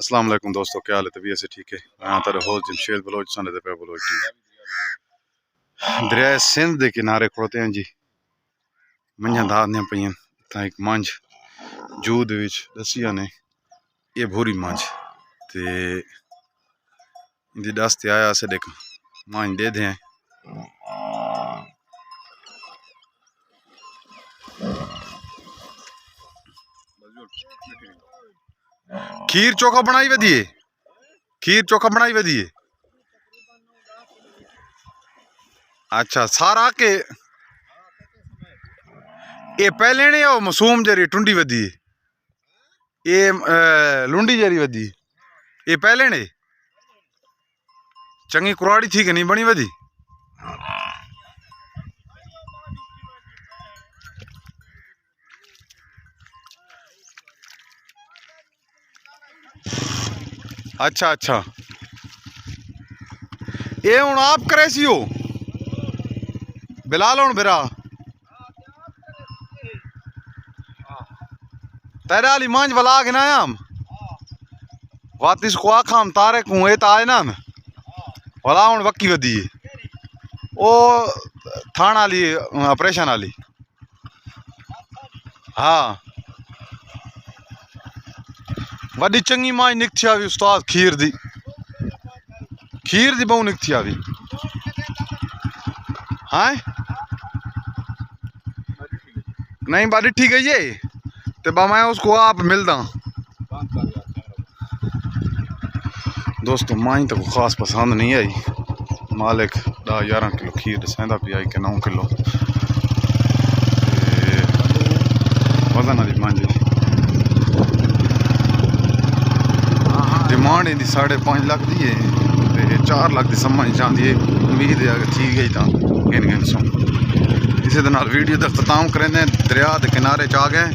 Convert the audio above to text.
अस्सलाम वालेकुम दोस्तों, क्या हाल है? तबीयत से ठीक है? मैं तारे होस्ट जमशेद बलोच सन पे बलोच दरिया सिंध के किनारे खड़ोते हैं जी। मंझा दादियां पईयां तां एक मंझ जूद विच दसिया ने ये भूरी मंझ ते इंदी दस ते आया से देख मंझ दे दे खीर चोखा बनाई वधिए खीर चोखा बनाई वधिए। अच्छा सारा के ये पहले ने ओ मासूम जरी टुंडी वधी ये लुंडी जरी वधी ये पहले ने चंगी कुराड़ी थी कि नहीं बनी वधी। अच्छा अच्छा ये हूँ आप करे सी हो बिलाल हूँ बिरा तेरे वाली मांझ वाला के ना हम वातिस को आखाम तारे को ये ताए ना वाला हूँ वक्की वधी ओ थाना वाली ऑपरेशन वाली हाँ वड्डी चंगी मांझ निकती आवी उस्ताद खीर दी बहु निकती आवी। हाँ नहीं बात ठीक है ये तो बा मैं उसको आप मिलदा दोस्तों। माई तो खास पसंद नहीं आई मालिक 10-11 किलो खीर दसेंदा पी आई कि 9 किलो वजन वाली मांझी डिमांड इंदी 5.5 लाख दी है तो 4 लाख की समझ जाती है। उम्मीद है अगर ठीक है तो गिन गिन सो इसी वीडियो का अख्ताम करें दरिया के किनारे च आ गए।